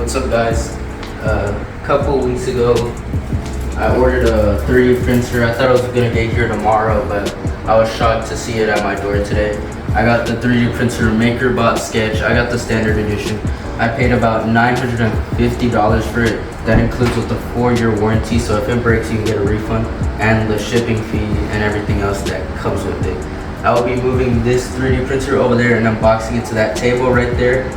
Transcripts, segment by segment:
What's up, guys? A couple weeks ago I ordered a 3D printer. I thought I was gonna get here tomorrow, but I was shocked to see it at my door today. I got the 3D printer Makerbot Sketch. I got the standard edition. I paid about $950 for it. That includes with the 4-year warranty, so if it breaks you can get a refund, and the shipping fee and everything else that comes with it. I will be moving this 3D printer over there and unboxing it to that table right there.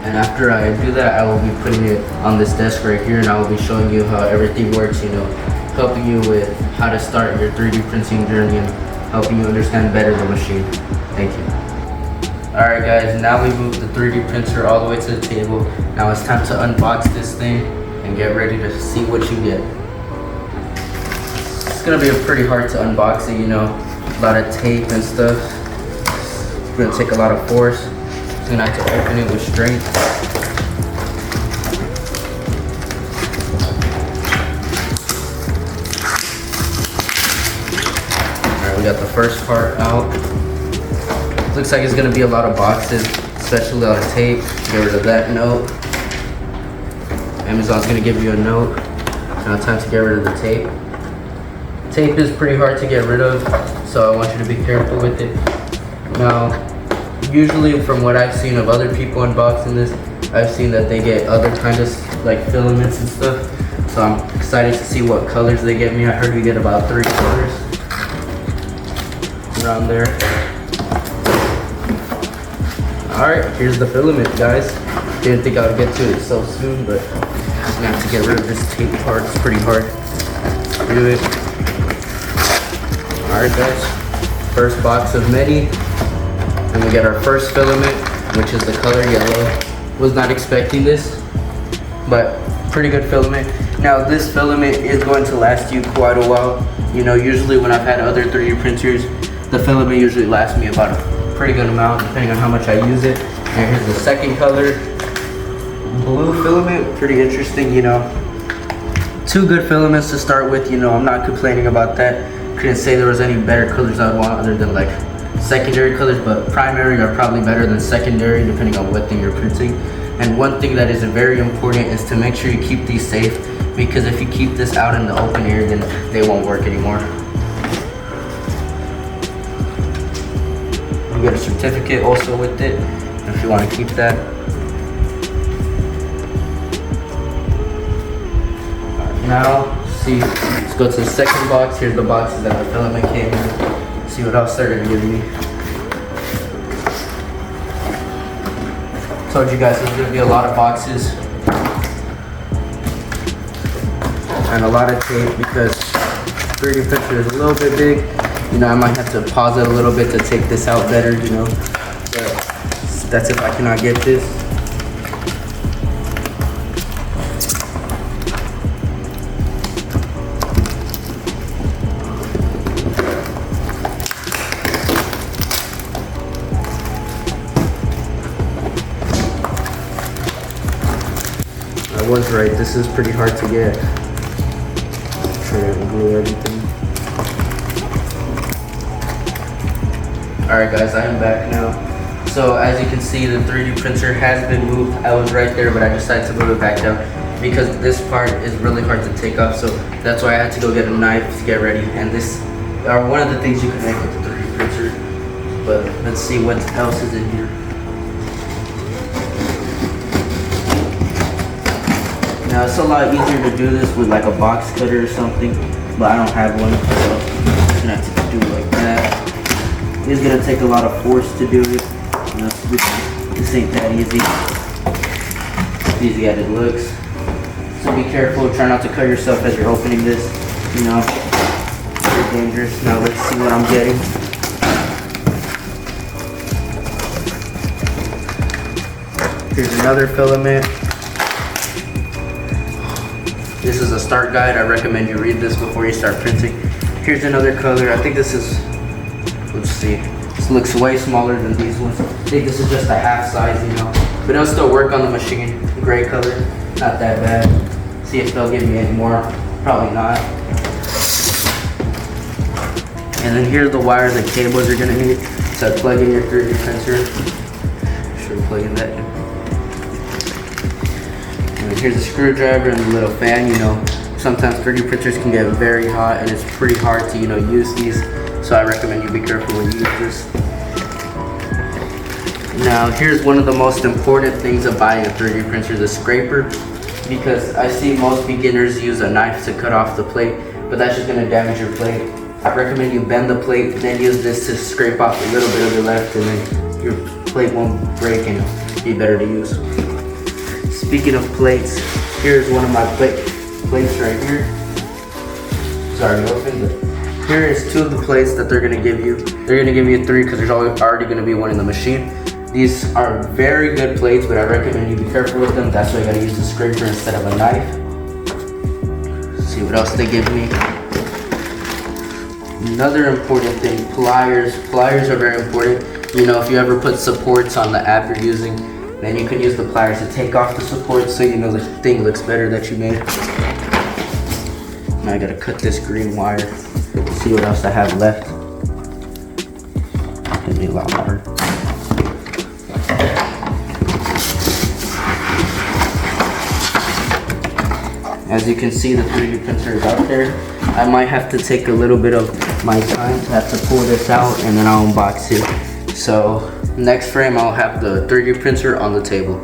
And after I do that, I will be putting it on this desk right here, and I will be showing you how everything works, helping you with how to start your 3D printing journey and helping you understand better the machine. Thank you. Alright guys, now we moved the 3D printer all the way to the table. Now it's time to unbox this thing and get ready to see what you get. It's gonna be pretty hard to unbox it, a lot of tape and stuff. It's gonna take a lot of force. I'm gonna have to open it with strength. Alright, we got the first part out. Looks like it's gonna be a lot of boxes, especially a lot of tape. Get rid of that note. Amazon's gonna give you a note. Now time to get rid of the tape. Tape is pretty hard to get rid of, so I want you to be careful with it. Now, usually from what I've seen of other people unboxing this, I've seen that they get other kinds of like filaments and stuff. So I'm excited to see what colors they get me. I heard we get about 3 colors around there. Alright, here's the filament, guys. Didn't think I would get to it so soon, but I'm gonna have to get rid of this tape part. It's pretty hard to do it. Alright guys, first box of many. And we get our first filament, which is the color yellow. Was not expecting this, but pretty good filament. Now this filament is going to last you quite a while. Usually when I've had other 3D printers, the filament usually lasts me about a pretty good amount, depending on how much I use it. And here's the second color, blue filament. Pretty interesting, 2 good filaments to start with. I'm not complaining about that. Couldn't say there was any better colors I'd want other than like secondary colors, but primary are probably better than secondary depending on what thing you're printing. And one thing that is very important is to make sure you keep these safe, because if you keep this out in the open air, then they won't work anymore. You get a certificate also with it if you want to keep that. Now let's go to the second box. Here's the boxes that the filament came in. See what else they're gonna give me. Told you guys there's gonna be a lot of boxes and a lot of tape because 3D printer is a little bit big. I might have to pause it a little bit to take this out better, but that's if I cannot get this. I was right, this is pretty hard to get. Try to glue everything. Alright guys, I am back now. So as you can see, the 3D printer has been moved. I was right there, but I decided to move it back down because this part is really hard to take off. So that's why I had to go get a knife to get ready. And this are one of the things you can make with the 3D printer. But let's see what else is in here. Now it's a lot easier to do this with like a box cutter or something, but I don't have one, so I'm gonna have to do it like that. It's gonna take a lot of force to do it. This ain't that easy. Easy as it looks. So be careful, try not to cut yourself as you're opening this. It's very dangerous. Now let's see what I'm getting. Here's another filament. This is a start guide. I recommend you read this before you start printing. Here's another color. I think this is, let's see. This looks way smaller than these ones. I think this is just a half size, But it'll still work on the machine. Gray color, not that bad. See if they'll give me any more. Probably not. And then here's the wires and cables you're gonna need to plug in your 3D printer. plugging that in. And here's a screwdriver and a little fan. You know, sometimes 3D printers can get very hot and it's pretty hard to, you know, use these. So I recommend you be careful when you use this. Now here's one of the most important things of buying a 3D printer, the scraper. Because I see most beginners use a knife to cut off the plate, but that's just gonna damage your plate. I recommend you bend the plate, then use this to scrape off a little bit of the left, and then your plate won't break and be better to use. Speaking of plates, here's one of my plates right here. It's already open, but here is 2 of the plates that they're gonna give you. They're gonna give you 3 because there's already gonna be one in the machine. These are very good plates, but I recommend you be careful with them. That's why you gotta use the scraper instead of a knife. Let's see what else they give me. Another important thing, pliers. Pliers are very important. You know, if you ever put supports on the app you're using, then you can use the pliers to take off the supports so you know the thing looks better that you made. Now I gotta cut this green wire. Let's see what else I have left. It's gonna be a lot harder. As you can see, the 3D printer is out there. I might have to take a little bit of my time to have to pull this out and then I'll unbox it. So next frame, I'll have the 3D printer on the table.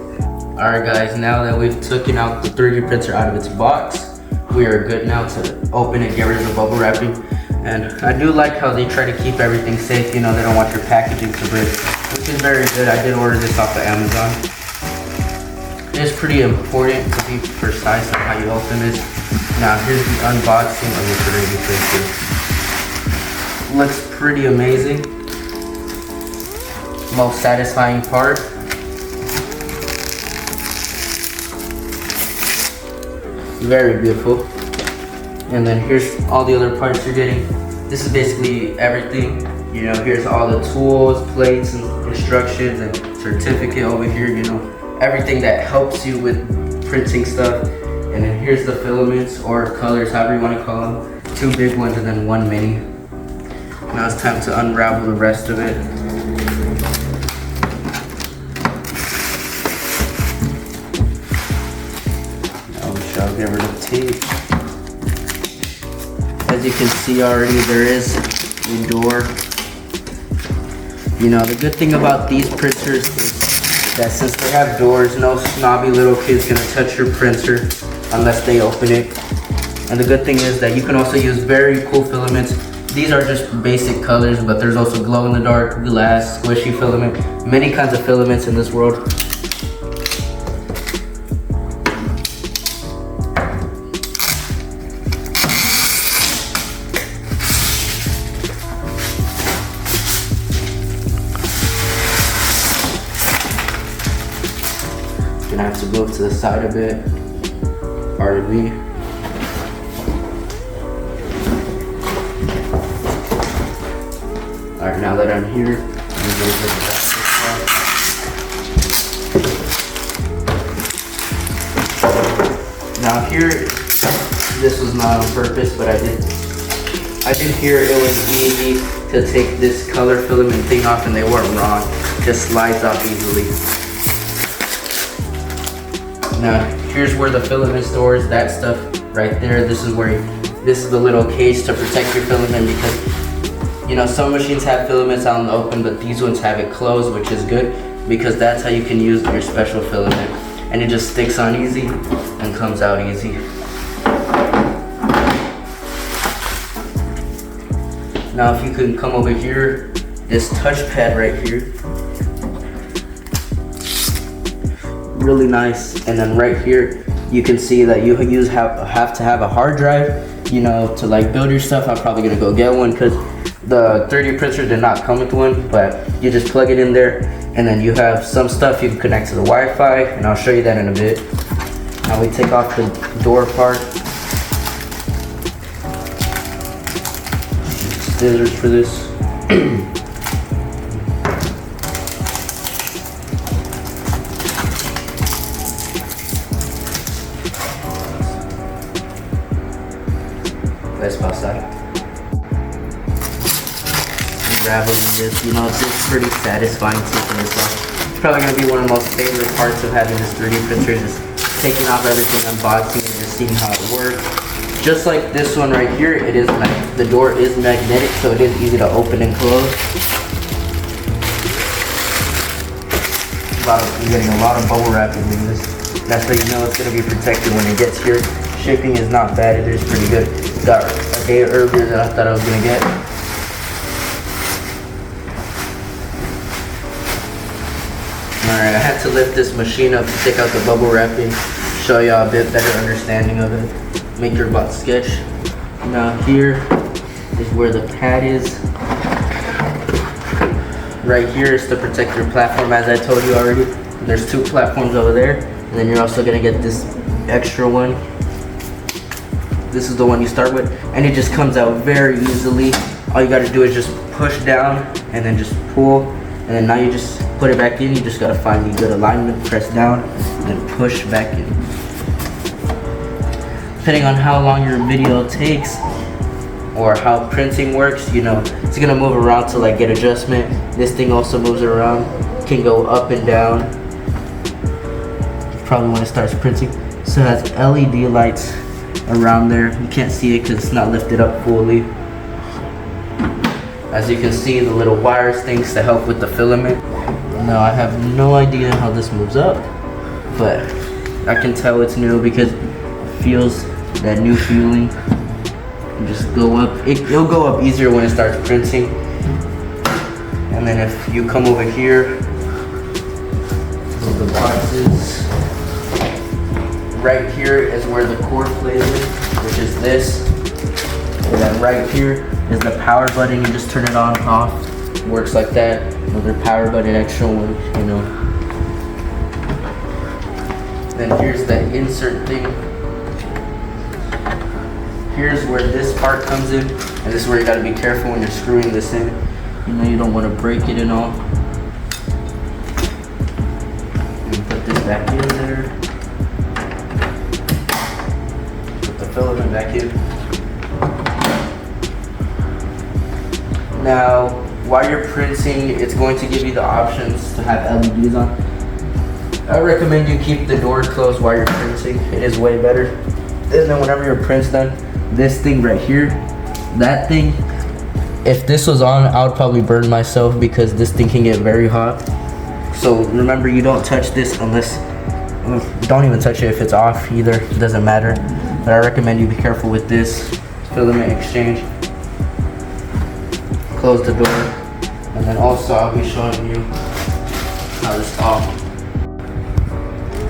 Alright guys, now that we've taken out the 3D printer out of its box, we are good now to open it, get rid of the bubble wrapping. And I do like how they try to keep everything safe. You know, they don't want your packaging to break, which is very good. I did order this off of Amazon. It's pretty important to be precise on how you open this. Now here's the unboxing of the 3D printer. Looks pretty amazing. Most satisfying part. Very beautiful. And then here's all the other parts you're getting. This is basically everything. You know, here's all the tools, plates, and instructions, and certificate over here, you know. Everything that helps you with printing stuff. And then here's the filaments or colors, however you want to call them. 2 big ones and then 1 mini. Now it's time to unravel the rest of it. Now we shall get rid of tape. As you can see already, there is a door. You know, the good thing about these printers is that since they have doors, no snobby little kid's gonna touch your printer unless they open it. And the good thing is that you can also use very cool filaments. These are just basic colors, but there's also glow-in-the-dark, glass, squishy filament, many kinds of filaments in this world. Gonna have to move to the side a bit. Pardon me. Alright, now that I'm here, I'm gonna go now here, this was not on purpose, but I did hear it was easy to take this color filament thing off, and they weren't wrong. It just slides off easily. Now, here's where the filament stores, that stuff right there. This is the little case to protect your filament, because, you know, some machines have filaments out in the open, but these ones have it closed, which is good, because that's how you can use your special filament. And it just sticks on easy and comes out easy. Now, if you can come over here, this touchpad right here, really nice. And then right here you can see that you have to have a hard drive, you know, to like build your stuff. I'm probably gonna go get one because the 3D printer did not come with one, but you just plug it in there and then you have some stuff you can connect to the Wi-Fi, and I'll show you that in a bit. Now we take off the door part. Scissors for this. Let's pass that. Unraveling this, you know, it's pretty satisfying taking this off. It's probably gonna be one of the most favorite parts of having this 3D printer, just taking off everything, unboxing, and just seeing how it works. Just like this one right here, it is the door is magnetic, so it is easy to open and close. You're getting a lot of bubble wrapping in this. That's how you know it's gonna be protected when it gets here. Shipping is not bad, it is pretty good. Got a day earlier than I thought I was gonna get. Alright, I had to lift this machine up to take out the bubble wrapping, show y'all a bit better understanding of it. Makerbot sketch. Now here is where the pad is. Right here is to protect your platform, as I told you already. There's 2 platforms over there, and then you're also gonna get this extra one. This is the one you start with, and it just comes out very easily. All you gotta do is just push down and then just pull, and then now you just put it back in. You just gotta find the good alignment, press down, and then push back in. Depending on how long your video takes or how printing works, you know, it's gonna move around to like get adjustment. This thing also moves around, can go up and down. Probably when it starts printing. So it has LED lights around there. You can't see it because it's not lifted up fully. As you can see, the little wires things to help with the filament. Now I have no idea how this moves up, but I can tell it's new because it feels that new feeling. You just go up. It'll go up easier when it starts printing. And then if you come over here, the boxes. Right here is where the cord plays in, which is this. And then right here is the power button. You just turn it on, off. It works like that. Another power button, extra one, you know. Then here's the insert thing. Here's where this part comes in, and this is where you gotta be careful when you're screwing this in. You know, you don't want to break it and all. And put this back in there. Put the filament back in. Now, while you're printing, it's going to give you the options to have LEDs on. I recommend you keep the door closed while you're printing. It is way better. And then whenever your print's done, this thing right here, that thing, if this was on, I would probably burn myself because this thing can get very hot. So remember, you don't touch this unless, don't even touch it if it's off either, it doesn't matter. But I recommend you be careful with this filament exchange. Close the door, and then also I'll be showing you how this off.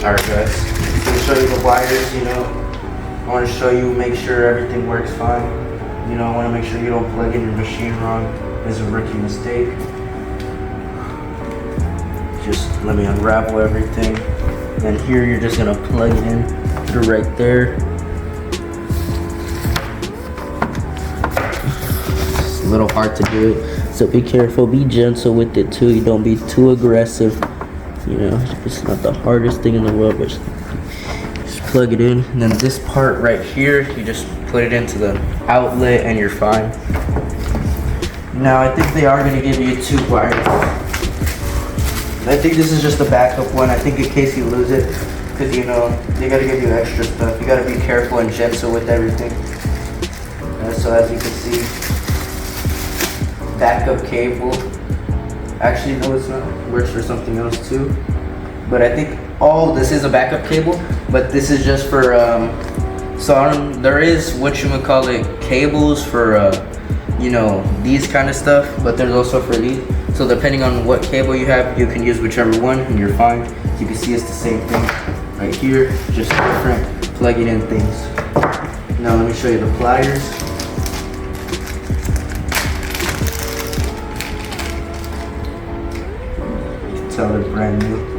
Alright guys, I'm gonna show you the wires, you know. I want to show you, make sure everything works fine. You know, I want to make sure you don't plug in your machine wrong. It's a rookie mistake. Just let me unravel everything. And here you're just gonna plug it in, put it right there. It's a little hard to do it, so be careful, be gentle with it too. You don't be too aggressive. You know, it's not the hardest thing in the world, but just plug it in. And then this part right here, you just put it into the outlet and you're fine. Now I think they are gonna give you 2 wires. I think this is just a backup one. I think in case you lose it, because you know, they gotta give you extra stuff. You gotta be careful and gentle with everything. So as you can see, backup cable. Actually, no, it's not. It works for something else too. But I think, oh, this is a backup cable, but this is just for, there is whatchamacallit cables for, you know, these kind of stuff, but there's also for these. So depending on what cable you have, you can use whichever one and you're fine. As you can see, it's the same thing right here, just different plugging in things. Now let me show you the pliers. You can tell they're brand new.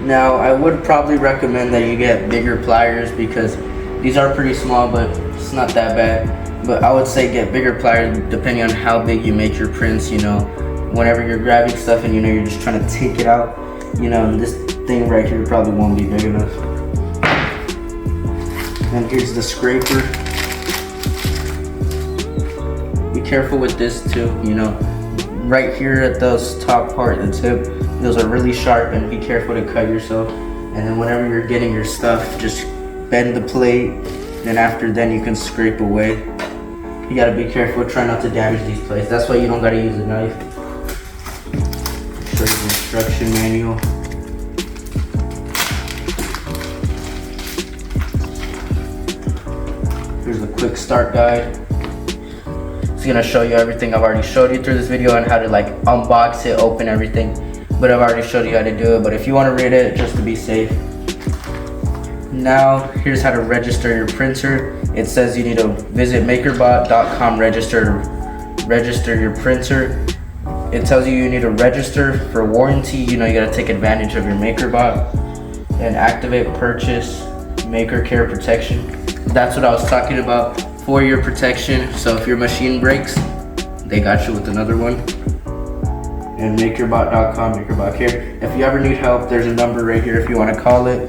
Now I would probably recommend that you get bigger pliers because these are pretty small, but it's not that bad. But I would say get bigger pliers depending on how big you make your prints, you know. Whenever you're grabbing stuff and you know you're just trying to take it out, you know, and this thing right here probably won't be big enough. And here's the scraper. Be careful with this too, you know. right here at those top part, the tip, those are really sharp, and be careful to cut yourself. And then whenever you're getting your stuff, just bend the plate. Then after then you can scrape away. You gotta be careful, try not to damage these plates. That's why you don't gotta use a knife. Show you the instruction manual. Here's a quick start guide. It's gonna show you everything I've already showed you through this video on how to like unbox it, open everything. But I've already showed you how to do it. But if you want to read it just to be safe. Now, here's how to register your printer. It says you need to visit makerbot.com, register your printer. It tells you need to register for warranty. You know, you gotta take advantage of your Makerbot. And activate purchase maker care protection. That's what I was talking about, 4-year protection. So if your machine breaks, they got you with another one. And makerbot.com, Makerbot Care. If you ever need help, there's a number right here if you want to call it.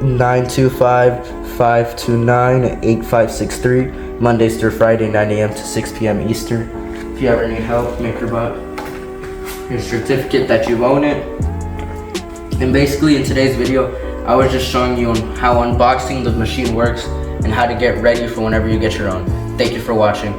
925-529-8563. Mondays through Friday, 9 a.m. to 6 p.m. Eastern. If you ever need help, Makerbot. Your certificate that you own it. And basically in today's video, I was just showing you how unboxing the machine works and how to get ready for whenever you get your own. Thank you for watching.